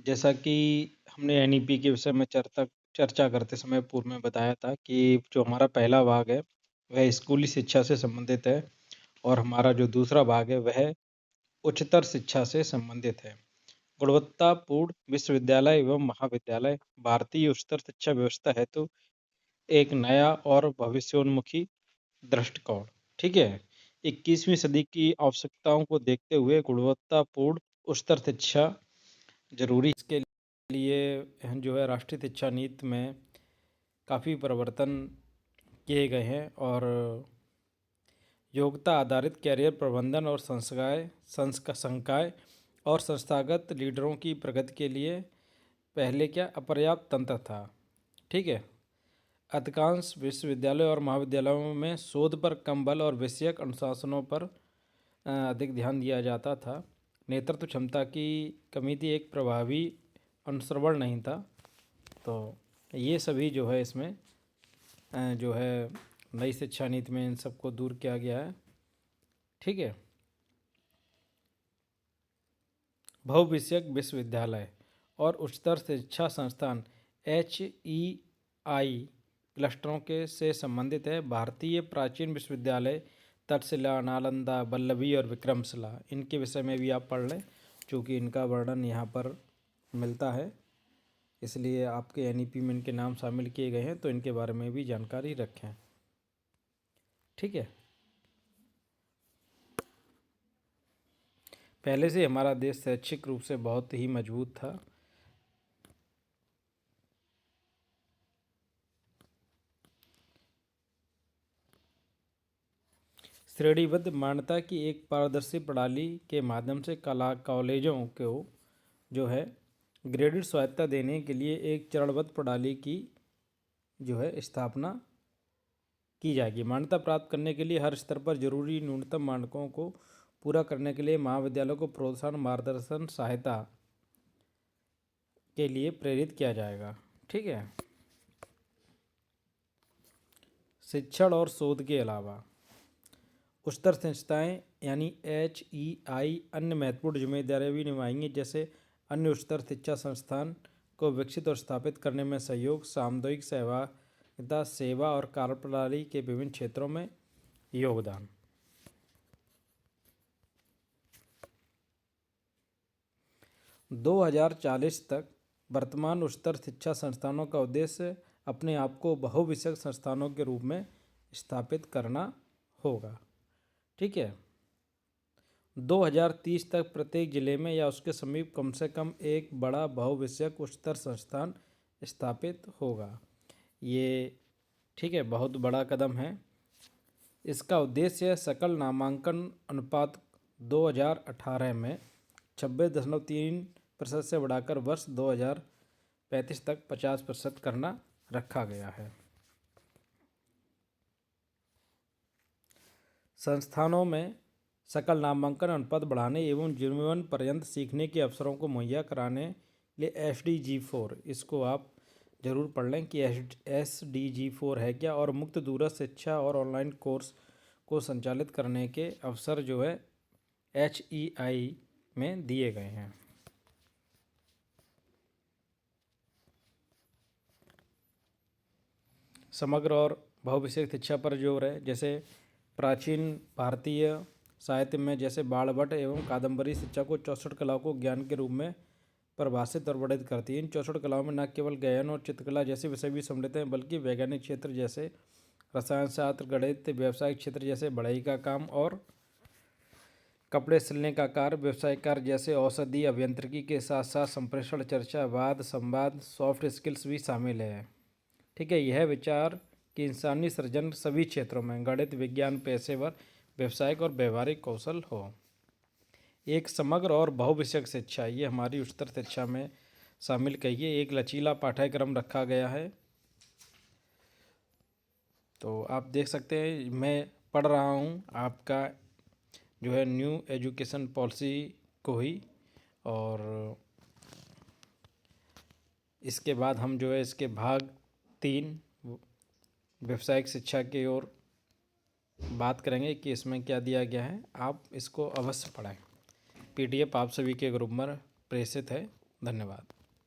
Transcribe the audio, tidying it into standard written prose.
जैसा कि हमने एनईपी के विषय में चर्चा करते समय पूर्व में बताया था कि जो हमारा पहला भाग है वह स्कूली शिक्षा से संबंधित है और हमारा जो दूसरा भाग है वह उच्चतर शिक्षा से संबंधित है। गुणवत्तापूर्ण विश्वविद्यालय एवं महाविद्यालय भारतीय उच्चतर शिक्षा व्यवस्था हेतु एक नया और भविष्योन्मुखी दृष्टिकोण। ठीक है, 21वीं सदी की आवश्यकताओं को देखते हुए गुणवत्तापूर्ण उच्चतर शिक्षा जरूरी। इसके लिए जो है राष्ट्रीय शिक्षा नीति में काफ़ी परिवर्तन किए गए हैं और योग्यता आधारित कैरियर प्रबंधन और संकाय और संस्थागत लीडरों की प्रगति के लिए पहले क्या अपर्याप्त तंत्र था। ठीक है, अधिकांश विश्वविद्यालयों और महाविद्यालयों में शोध पर कम बल और विषयक अनुशासनों पर अधिक ध्यान दिया जाता था। नेतृत्व क्षमता की कमी थी, एक प्रभावी अनुश्रवण नहीं था। तो ये सभी जो है इसमें जो है नई शिक्षा नीति में इन सबको दूर किया गया है। ठीक है, बहुविषयक विश्वविद्यालय और उच्चतर शिक्षा संस्थान HEI क्लस्टरों के से संबंधित है। भारतीय प्राचीन विश्वविद्यालय तक्षशिला, नालंदा, वल्लभी और विक्रमशिला, इनके विषय में भी आप पढ़ लें, चूँकि इनका वर्णन यहाँ पर मिलता है, इसलिए आपके एनईपी में इनके नाम शामिल किए गए हैं, तो इनके बारे में भी जानकारी रखें। ठीक है, पहले से हमारा देश शैक्षिक रूप से बहुत ही मजबूत था। श्रेणीबद्ध मान्यता की एक पारदर्शी प्रणाली के माध्यम से कला कॉलेजों को जो है ग्रेडेड स्वायत्तता देने के लिए एक चरणबद्ध प्रणाली की जो है स्थापना की जाएगी। मान्यता प्राप्त करने के लिए हर स्तर पर जरूरी न्यूनतम मानकों को पूरा करने के लिए महाविद्यालयों को प्रोत्साहन, मार्गदर्शन, सहायता के लिए प्रेरित किया जाएगा। ठीक है, शिक्षण और शोध के अलावा उच्चतर संस्थाएं यानी HEI अन्य महत्वपूर्ण जिम्मेदारियां भी निभाएंगी, जैसे अन्य उच्चतर शिक्षा संस्थान को विकसित और स्थापित करने में सहयोग, सामुदायिक सहभागिता, सेवा और कार्यप्रणाली के विभिन्न क्षेत्रों में योगदान। दो 2040 तक वर्तमान उच्चतर शिक्षा संस्थानों का उद्देश्य अपने आप को बहुविषयक संस्थानों के रूप में स्थापित करना होगा। ठीक है, 2030 तक प्रत्येक जिले में या उसके समीप कम से कम एक बड़ा बहुविषयक उच्चतर संस्थान स्थापित होगा। ये ठीक है, बहुत बड़ा कदम है। इसका उद्देश्य सकल नामांकन अनुपात 2018 में 26.3% से बढ़ाकर वर्ष 2035 तक 50% करना रखा गया है। संस्थानों में सकल नामांकन अनुपात बढ़ाने एवं जीवन पर्यंत सीखने के अवसरों को मुहैया कराने लिए SDG4, इसको आप ज़रूर पढ़ लें कि SDG4 है क्या, और मुक्त दूरस्थ शिक्षा और ऑनलाइन कोर्स को संचालित करने के अवसर जो है HEI में दिए गए हैं। समग्र और बहुविषयक शिक्षा पर जोर है, जैसे प्राचीन भारतीय साहित्य में जैसे बाणभट्ट एवं कादम्बरी शिक्षा को 64 कलाओं को ज्ञान के रूप में परिभाषित और वर्णित करती है। इन 64 कलाओं में न केवल गायन और चित्रकला जैसे विषय भी सम्मिलित हैं, बल्कि वैज्ञानिक क्षेत्र जैसे रसायन शास्त्र, गणित, व्यावसायिक क्षेत्र जैसे बढ़ई का काम और कपड़े सिलने का कार्य, व्यवसाय कार्य जैसे औषधि, अभियांत्रिकी के साथ साथ संप्रेषण, चर्चा, वाद संवाद, सॉफ्ट स्किल्स भी शामिल है। ठीक है, यह विचार कि इंसानी सृजन सभी क्षेत्रों में गणित, विज्ञान, पेशेवर, व्यावसायिक और व्यवहारिक कौशल हो। एक समग्र और बहुविषयक शिक्षा, ये हमारी उच्चतर शिक्षा में शामिल कहिए। एक लचीला पाठ्यक्रम रखा गया है, तो आप देख सकते हैं मैं पढ़ रहा हूँ आपका जो है न्यू एजुकेशन पॉलिसी को ही, और इसके बाद हम जो है इसके भाग 3 व्यावसायिक शिक्षा की ओर बात करेंगे कि इसमें क्या दिया गया है। आप इसको अवश्य पढ़ें। PDF आप सभी के ग्रुप में प्रेषित है, धन्यवाद।